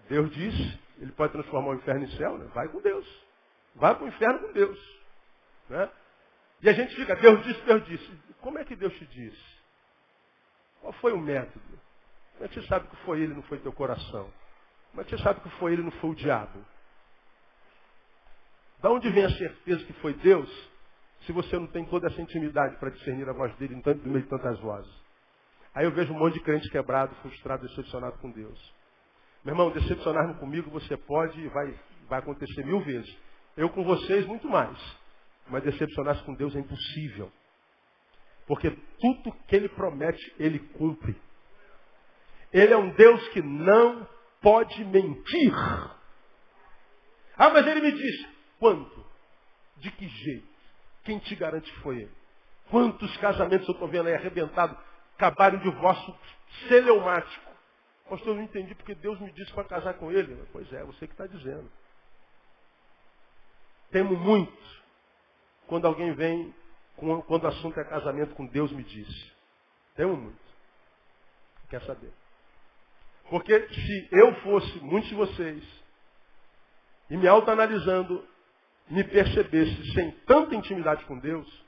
Deus disse, ele pode transformar o inferno em céu, né? Vai com Deus. Vai para o inferno com Deus. Né? E a gente fica, Deus disse, Deus disse. Como é que Deus te disse? Qual foi o método? Como é que você sabe que foi ele, não foi teu coração? Como é que você sabe que foi ele, não foi o diabo? Da onde vem a certeza que foi Deus, se você não tem toda essa intimidade para discernir a voz dele no meio de tantas vozes? Aí eu vejo um monte de crente quebrado, frustrado, decepcionado com Deus. Meu irmão, decepcionar-me comigo você pode e vai acontecer 1000 vezes. Eu com vocês, muito mais. Mas decepcionar-se com Deus é impossível. Porque tudo que ele promete, ele cumpre. Ele é um Deus que não pode mentir. Ah, mas ele me disse. Quanto? De que jeito? Quem te garante que foi ele? Quantos casamentos eu estou vendo aí arrebentados, acabaram de divórcio celeumático? Pastor, eu não entendi porque Deus me disse para casar com ele. Pois é, você que está dizendo. Temo muito quando alguém vem, quando o assunto é casamento com Deus me disse. Temo muito. Quer saber? Porque se eu fosse, muitos de vocês, e me autoanalisando, me percebesse sem tanta intimidade com Deus,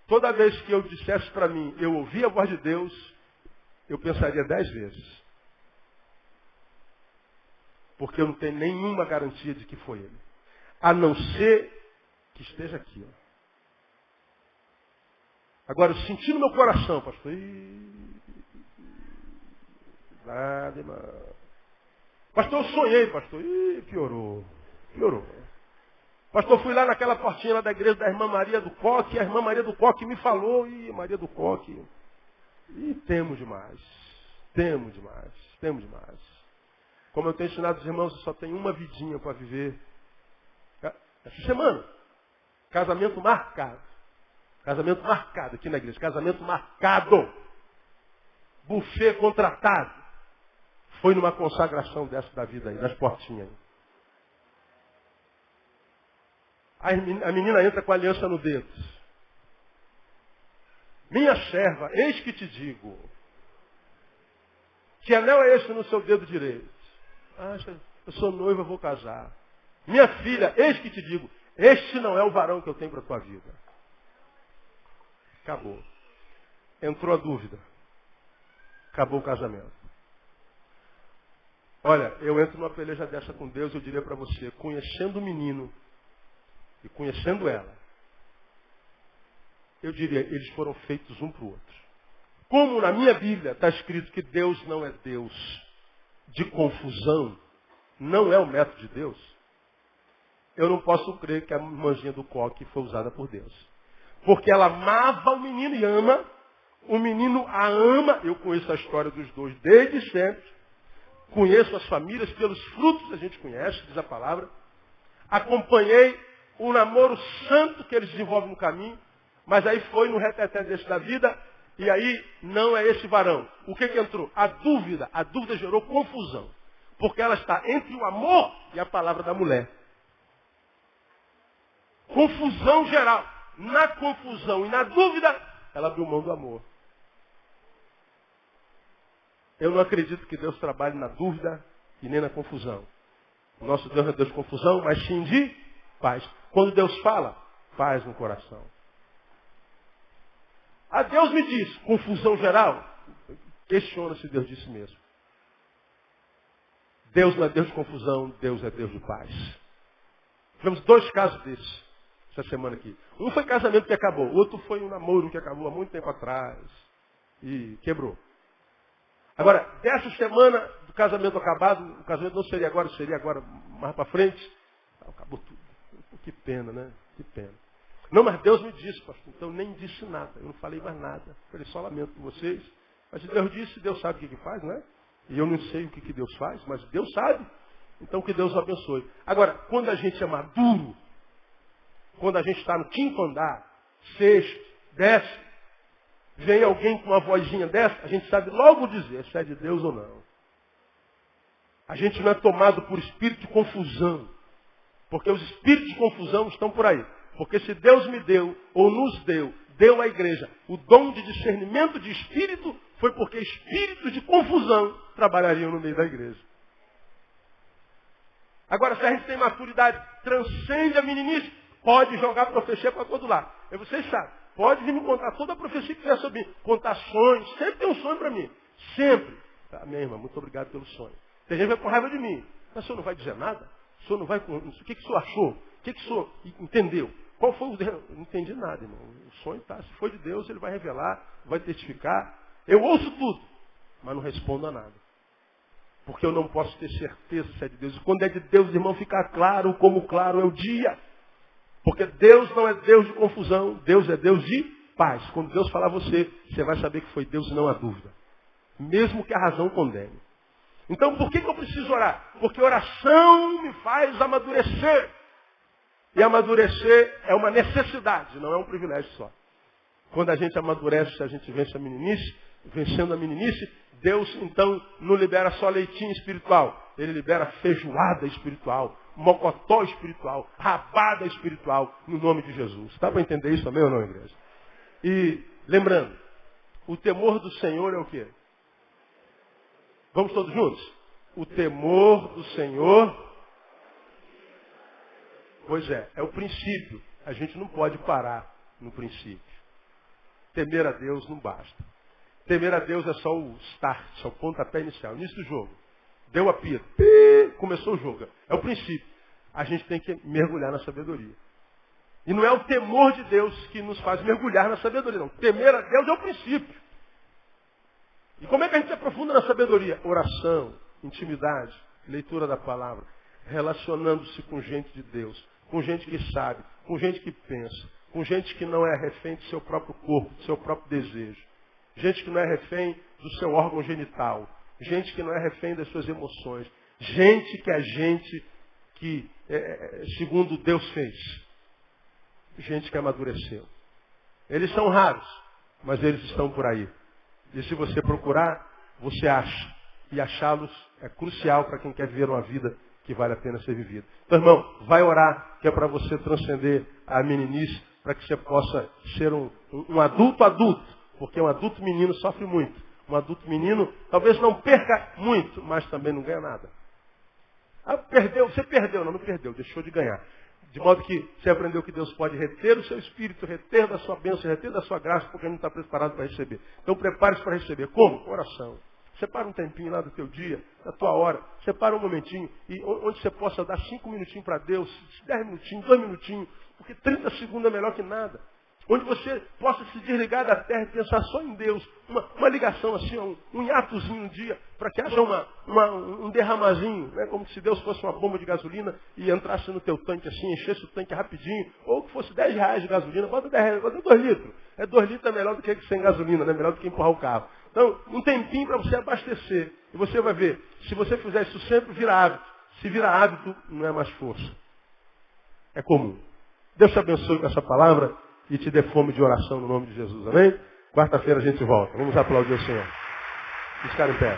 toda vez que eu dissesse para mim, eu ouvi a voz de Deus, eu pensaria 10 vezes. Porque eu não tenho nenhuma garantia de que foi ele. A não ser que esteja aqui. Ó. Agora, eu senti no meu coração, pastor. Pastor, eu sonhei, pastor. Piorou. Pastor, fui lá naquela portinha lá da igreja da irmã Maria do Coque, a irmã Maria do Coque me falou, Maria do Coque. Temo demais. Como eu tenho ensinado os irmãos, só tem uma vidinha para viver. Essa semana, casamento marcado. Casamento marcado aqui na igreja. Casamento marcado. Buffet contratado. Foi numa consagração dessa da vida aí, das portinhas aí. A menina entra com a aliança no dedo. Minha serva, eis que te digo. Que anel é esse no seu dedo direito? Eu sou noiva, eu vou casar. Minha filha, eis que te digo. Este não é o varão que eu tenho para a tua vida. Acabou. entrou a dúvida. Acabou o casamento. Olha, eu entro numa peleja dessa com Deus, eu diria para você, conhecendo o menino e conhecendo ela, eu diria, eles foram feitos um para o outro. Como na minha Bíblia está escrito que Deus não é Deus de confusão, não é o método de Deus, eu não posso crer que a manjinha do coque foi usada por Deus. Porque ela amava o menino e ama, o menino a ama, eu conheço a história dos dois desde sempre, conheço as famílias, pelos frutos a gente conhece, diz a palavra, acompanhei o namoro santo que eles desenvolvem no caminho, mas aí foi no reteté desse da vida, e aí não é esse varão. O que entrou? A dúvida gerou confusão, porque ela está entre o amor e a palavra da mulher. Confusão geral. Na confusão e na dúvida, ela abriu mão do amor. Eu não acredito que Deus trabalhe na dúvida e nem na confusão. O nosso Deus não é Deus de confusão, mas sim de paz. Quando Deus fala, paz no coração. A Deus me diz, confusão geral, questiona se Deus disse mesmo. Deus não é Deus de confusão, Deus é Deus de paz. Tivemos 2 casos desses essa semana aqui. Um foi casamento que acabou, o outro foi um namoro que acabou há muito tempo atrás e quebrou. Agora, dessa semana do casamento acabado, o casamento não seria agora mais para frente, acabou tudo. Que pena, né? Que pena. Não, mas Deus me disse, pastor, então eu nem disse nada, eu não falei mais nada. Falei, só lamento com vocês. Mas se Deus disse, Deus sabe o que faz, não é? E eu não sei o que Deus faz, mas Deus sabe. Então que Deus o abençoe. Agora, quando a gente é maduro, quando a gente está no 5º andar, 6º, 10º, vem alguém com uma vozinha dessa, a gente sabe logo dizer se é de Deus ou não. A gente não é tomado por espírito de confusão. Porque os espíritos de confusão estão por aí. Porque se Deus me deu, ou nos deu à igreja, o dom de discernimento de espírito, foi porque espíritos de confusão trabalhariam no meio da igreja. Agora, se a gente tem maturidade, transcende a meninice, pode jogar profecia para todo lado. E vocês sabem, pode vir me contar toda a profecia que quiser sobre mim. Contar sonhos, sempre tem um sonho para mim. Sempre. Tá, minha irmã, muito obrigado pelo sonho. Tem gente que vai com raiva de mim. Mas o senhor não vai dizer nada? O senhor não vai com... O que o senhor achou? O que o senhor entendeu? Qual foi o... Eu não entendi nada, irmão. O sonho está. Se foi de Deus, ele vai revelar, vai testificar. Eu ouço tudo, mas não respondo a nada. Porque eu não posso ter certeza se é de Deus. E quando é de Deus, irmão, fica claro como claro é o dia. Porque Deus não é Deus de confusão, Deus é Deus de paz. Quando Deus falar a você, você vai saber que foi Deus e não há dúvida. Mesmo que a razão condene. Então, por que eu preciso orar? Porque oração me faz amadurecer. E amadurecer é uma necessidade, não é um privilégio só. Quando a gente amadurece, a gente vence a meninice, vencendo a meninice, Deus então não libera só leitinho espiritual, Ele libera feijoada espiritual, mocotó espiritual, rabada espiritual, no nome de Jesus. Dá para entender isso também ou não, igreja? E lembrando, o temor do Senhor é o quê? Vamos todos juntos? O temor do Senhor, pois é o princípio. A gente não pode parar no princípio. Temer a Deus não basta. Temer a Deus é só o start, só o pontapé inicial, início do jogo. Deu a pita, começou o jogo. É o princípio. A gente tem que mergulhar na sabedoria. E não é o temor de Deus que nos faz mergulhar na sabedoria, não. Temer a Deus é o princípio. E como é que a gente se aprofunda na sabedoria? Oração, intimidade, leitura da palavra, relacionando-se com gente de Deus, com gente que sabe, com gente que pensa, com gente que não é refém do seu próprio corpo, do seu próprio desejo. Gente que não é refém do seu órgão genital. Gente que não é refém das suas emoções. Gente que é gente que, segundo Deus fez. Gente que amadureceu. Eles são raros, mas eles estão por aí. E se você procurar, você acha. E achá-los é crucial para quem quer viver uma vida que vale a pena ser vivida. Então, irmão, vai orar, que é para você transcender a meninice, para que você possa ser um adulto. Porque um adulto menino sofre muito. Um adulto menino talvez não perca muito, mas também não ganha nada. Ah, perdeu, você perdeu. Não perdeu, deixou de ganhar. De modo que você aprendeu que Deus pode reter o seu espírito, reter da sua bênção, reter da sua graça, porque não está preparado para receber. Então prepare-se para receber. Como? Oração. Separa um tempinho lá do teu dia, da tua hora. Separa um momentinho, e onde você possa dar 5 minutinhos para Deus, 10 minutinhos, 2 minutinhos, porque 30 segundos é melhor que nada. Onde você possa se desligar da terra e pensar só em Deus. Uma ligação assim, um hiatozinho um dia, para que haja um derramazinho, né? Como se Deus fosse uma bomba de gasolina e entrasse no teu tanque assim, enchesse o tanque rapidinho, ou que fosse 10 reais de gasolina, bota 10 reais, bota 2 litros. 2 litros é melhor do que sem gasolina, né? Melhor do que empurrar o carro. Então, um tempinho para você abastecer. E você vai ver, se você fizer isso sempre, vira hábito. Se vira hábito, não é mais força. É comum. Deus te abençoe com essa palavra e te dê fome de oração no nome de Jesus. Amém? Quarta-feira a gente volta. Vamos aplaudir o Senhor. Vamos ficar em pé.